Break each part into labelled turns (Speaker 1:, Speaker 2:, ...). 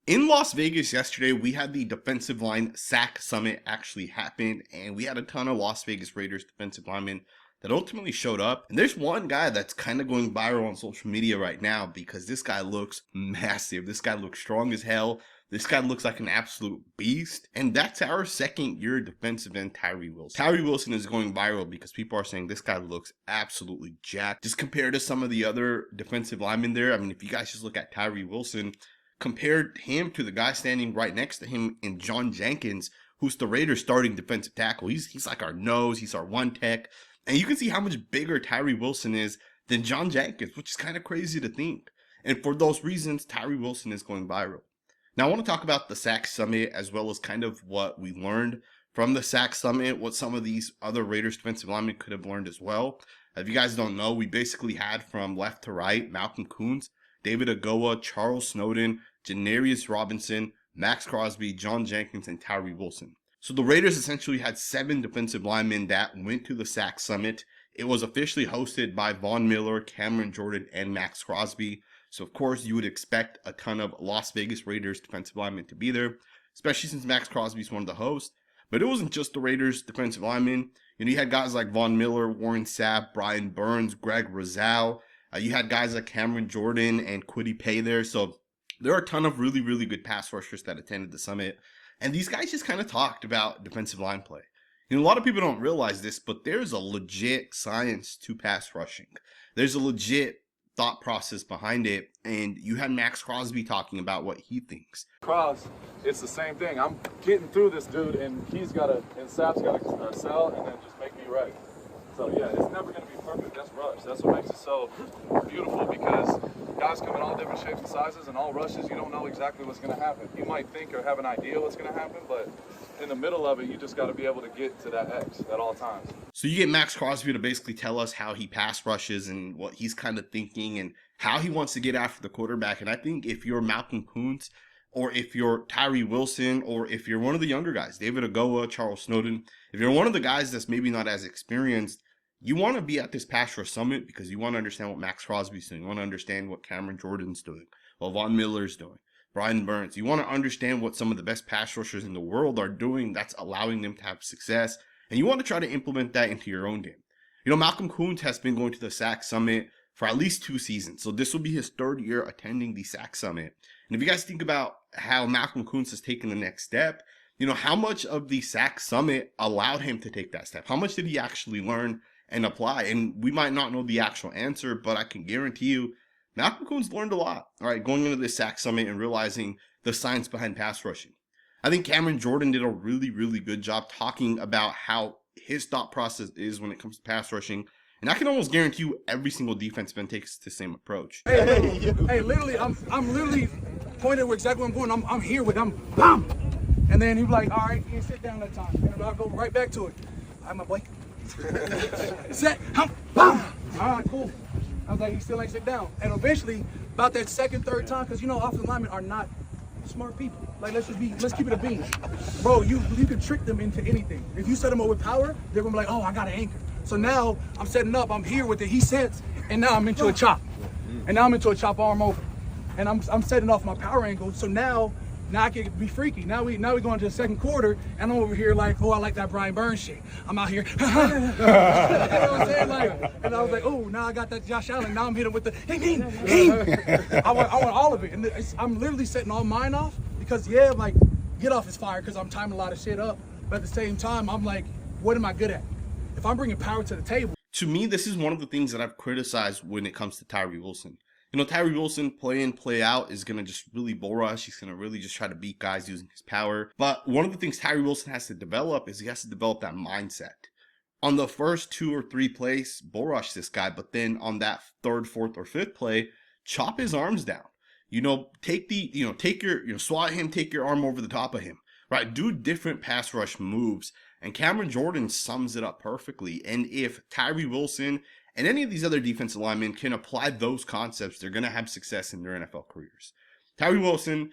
Speaker 1: In Las Vegas yesterday, we had the defensive line sack summit actually happen, and we had a ton of Las Vegas Raiders defensive linemen that ultimately showed up. And there's one guy that's kind of going viral on social media right now because this guy looks massive. This guy looks strong as hell. This guy looks like an absolute beast. And that's our second year defensive end, Tyree Wilson. Tyree Wilson is going viral because people are saying this guy looks absolutely jacked. Just compared to some of the other defensive linemen there, I mean, if you guys just look at Tyree Wilson, compared him to the guy standing right next to him in John Jenkins, who's the Raiders starting defensive tackle. He's like our nose, he's our one tech. And you can see how much bigger Tyree Wilson is than John Jenkins, which is kind of crazy to think. And for those reasons, Tyree Wilson is going viral. Now, I want to talk about the sack summit as well as kind of what we learned from the sack summit, what some of these other Raiders defensive linemen could have learned as well. If you guys don't know, we basically had from left to right, Malcolm Koonce, David Agoa, Charles Snowden, Janarius Robinson, Maxx Crosby, John Jenkins, and Tyree Wilson. So the Raiders essentially had 7 defensive linemen that went to the sack summit. It was officially hosted by Von Miller, Cameron Jordan, and Maxx Crosby. So of course you would expect a ton of Las Vegas Raiders defensive linemen to be there, especially since Maxx Crosby is one of the hosts. But it wasn't just the Raiders defensive linemen. You had guys like Von Miller, Warren Sapp, Brian Burns, Greg Rizal. You had guys like Cameron Jordan and Kwity Paye there. So there are a ton of really, really good pass rushers that attended the summit. And these guys just kind of talked about defensive line play. A lot of people don't realize this, but there's a legit science to pass rushing. There's a legit thought process behind it. And you had Maxx Crosby talking about what he thinks.
Speaker 2: Cross, it's the same thing. I'm getting through this dude, and Sapp's got to sell and then just make me right. So yeah, it's never going to be perfect. That's rush. That's what makes it so beautiful, because guys come in all different shapes and sizes, and all rushes, you don't know exactly what's going to happen. You might think or have an idea what's going to happen, but in the middle of it, you just got to be able to get to that X at all times.
Speaker 1: So you get Maxx Crosby to basically tell us how he pass rushes and what he's kind of thinking and how he wants to get after the quarterback. And I think if you're Malcolm Koonce, or if you're Tyree Wilson, or if you're one of the younger guys, David Agoa, Charles Snowden, if you're one of the guys that's maybe not as experienced, you want to be at this pass rush summit because you want to understand what Maxx Crosby's doing. You want to understand what Cameron Jordan's doing, what Von Miller's doing, Brian Burns. You want to understand what some of the best pass rushers in the world are doing that's allowing them to have success. And you want to try to implement that into your own game. Malcolm Koonce has been going to the sack summit for at least 2 seasons. So this will be his 3rd year attending the sack summit. And if you guys think about how Malcolm Koonce has taken the next step, how much of the sack summit allowed him to take that step? How much did he actually learn and apply? And we might not know the actual answer, but I can guarantee you Malcolm Koonce learned a lot, all right, going into this sack summit and realizing the science behind pass rushing. I think Cameron Jordan did a really, really good job talking about how his thought process is when it comes to pass rushing. And I can almost guarantee you every single defensive end takes the same approach.
Speaker 3: Hey, literally, I'm literally pointing where exactly where I'm going. I'm here with him, bam! And then he's like, all right, you sit down that time. And I'll go right back to it. All right, my boy. Set, bam! All right, cool. I was like, he still ain't sit down. And eventually, about that 2nd, 3rd time, because offensive linemen are not smart people. Like, let's keep it a bean. Bro, you can trick them into anything. If you set them up with power, they're gonna be like, oh, I got an anchor. So now I'm setting up, I'm here with it, he sets, and now I'm into a chop. And now I'm into a chop arm over. And I'm setting off my power angle. So now I can be freaky. Now we go into the 2nd quarter, and I'm over here like, oh, I like that Brian Burns shit. I'm out here. You know what I'm saying? And I was like, oh, now I got that Josh Allen. Now I'm hitting with the I want all of it. And I'm literally setting all mine off because, get off is fire because I'm timing a lot of shit up. But at the same time, I'm like, what am I good at? If I'm bringing power to the table.
Speaker 1: To me, this is one of the things that I've criticized when it comes to Tyree Wilson. Tyree Wilson, play in, play out, is going to just really bull rush. He's going to really just try to beat guys using his power. But one of the things Tyree Wilson has to develop is he has to develop that mindset. On the first 2 or 3 plays, bull rush this guy. But then on that 3rd, 4th, or 5th play, chop his arms down. Take swat him, take your arm over the top of him. Right? Do different pass rush moves. And Cameron Jordan sums it up perfectly. And if Tyree Wilson and any of these other defensive linemen can apply those concepts, they're going to have success in their NFL careers. Tyree Wilson,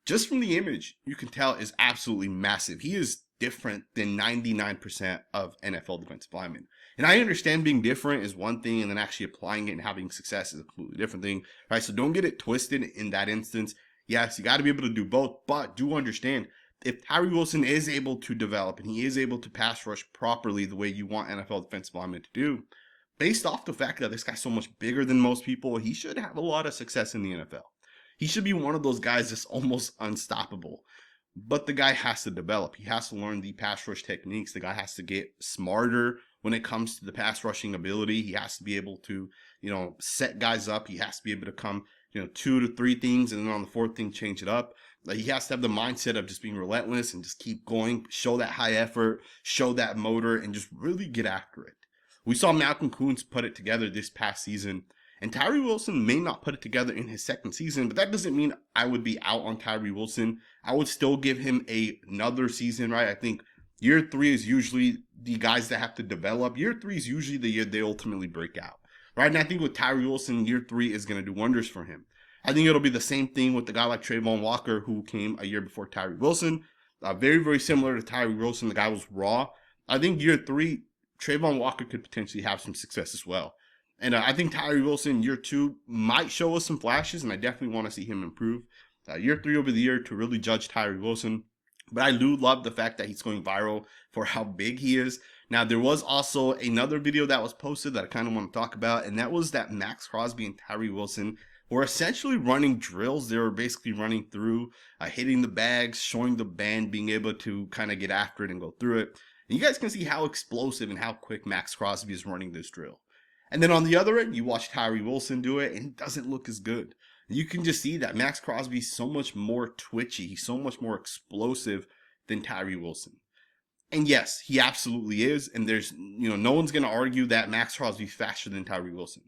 Speaker 1: just from the image, you can tell is absolutely massive. He is different than 99% of NFL defensive linemen. And I understand being different is one thing, and then actually applying it and having success is a completely different thing, right? So don't get it twisted in that instance. Yes, you got to be able to do both, but do understand if Tyree Wilson is able to develop and he is able to pass rush properly the way you want NFL defensive linemen to do, based off the fact that this guy's so much bigger than most people, he should have a lot of success in the NFL. He should be one of those guys that's almost unstoppable. But the guy has to develop. He has to learn the pass rush techniques. The guy has to get smarter when it comes to the pass rushing ability. He has to be able to, set guys up. He has to be able to come, 2 to 3 things, and then on the 4th thing, change it up. Like, he has to have the mindset of just being relentless and just keep going, show that high effort, show that motor, and just really get after it. We saw Malcolm Koonce put it together this past season, and Tyree Wilson may not put it together in his 2nd season, but that doesn't mean I would be out on Tyree Wilson. I would still give him another season, right? I think year 3 is usually the guys that have to develop. Year 3 is usually the year they ultimately break out, right? And I think with Tyree Wilson, year 3 is going to do wonders for him. I think it'll be the same thing with the guy like Trayvon Walker, who came a year before Tyree Wilson. Very, very similar to Tyree Wilson. The guy was raw. I think year 3, Trayvon Walker could potentially have some success as well. And I think Tyree Wilson, year 2, might show us some flashes, and I definitely want to see him improve. Year 3 will be the year to really judge Tyree Wilson. But I do love the fact that he's going viral for how big he is. Now, there was also another video that was posted that I kind of want to talk about, and that was that Maxx Crosby and Tyree Wilson were essentially running drills. They were basically running through, hitting the bags, showing the band, being able to kind of get after it and go through it. And you guys can see how explosive and how quick Maxx Crosby is running this drill. And then on the other end, you watch Tyree Wilson do it, and it doesn't look as good. You can just see that Maxx Crosby is so much more twitchy. He's so much more explosive than Tyree Wilson. And yes, he absolutely is. And there's, no one's going to argue that Maxx Crosby is faster than Tyree Wilson.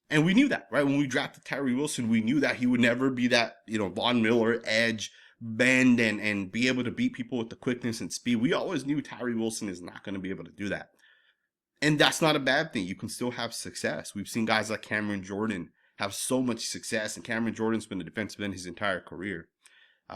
Speaker 1: And we knew that, right? When we drafted Tyree Wilson, we knew that he would never be that, Von Miller edge, bend, and be able to beat people with the quickness and speed. We always knew Tyree Wilson is not going to be able to do that. And that's not a bad thing. You can still have success. We've seen guys like Cameron Jordan have so much success, and Cameron Jordan's been a defensive end his entire career.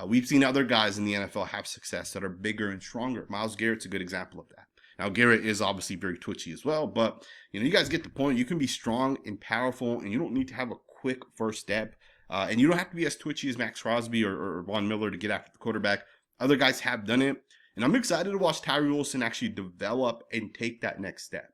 Speaker 1: We've seen other guys in the NFL have success that are bigger and stronger. Myles Garrett's a good example of that. Now, Garrett is obviously very twitchy as well, but you guys get the point. You can be strong and powerful, and you don't need to have a quick first step. And you don't have to be as twitchy as Maxx Crosby or Von Miller to get after the quarterback. Other guys have done it, and I'm excited to watch Tyree Wilson actually develop and take that next step.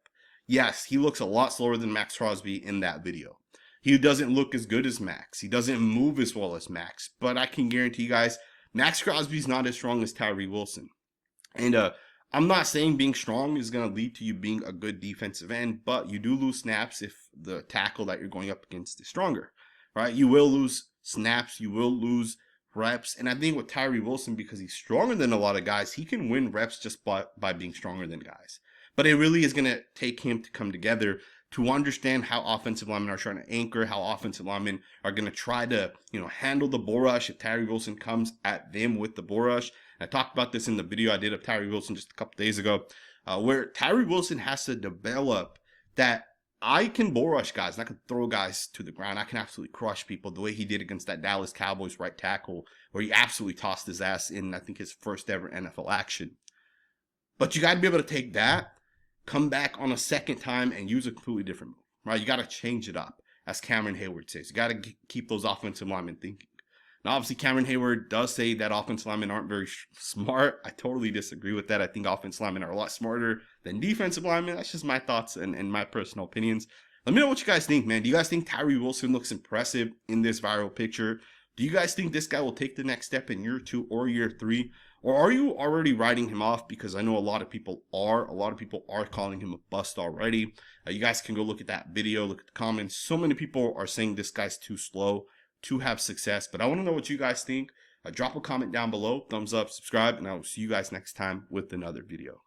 Speaker 1: Yes, he looks a lot slower than Maxx Crosby in that video. He doesn't look as good as Max. He doesn't move as well as Max. But I can guarantee you guys, Maxx Crosby's not as strong as Tyree Wilson. And I'm not saying being strong is going to lead to you being a good defensive end, but you do lose snaps if the tackle that you're going up against is stronger, right? You will lose snaps. You will lose reps. And I think with Tyree Wilson, because he's stronger than a lot of guys, he can win reps just by being stronger than guys. But it really is going to take him to come together to understand how offensive linemen are trying to anchor, how offensive linemen are going to try to, handle the bull rush if Tyree Wilson comes at them with the bull rush. And I talked about this in the video I did of Tyree Wilson just a couple days ago, where Tyree Wilson has to develop that I can bull rush guys, and I can throw guys to the ground. I can absolutely crush people the way he did against that Dallas Cowboys right tackle, where he absolutely tossed his ass in, I think, his first ever NFL action. But you got to be able to take that, come back on a second time, and use a completely different move, right? You got to change it up, as Cameron Hayward says. You got to keep those offensive linemen thinking. Now, obviously, Cameron Hayward does say that offensive linemen aren't very smart. I totally disagree with that. I think offensive linemen are a lot smarter than defensive linemen. That's just my thoughts and my personal opinions. Let me know what you guys think, man. Do you guys think Tyree Wilson looks impressive in this viral picture? Do you guys think this guy will take the next step in year 2 or year 3? Or are you already writing him off? Because I know a lot of people are. A lot of people are calling him a bust already. You guys can go look at that video, look at the comments. So many people are saying this guy's too slow to have success. But I want to know what you guys think. Drop a comment down below, thumbs up, subscribe, and I will see you guys next time with another video.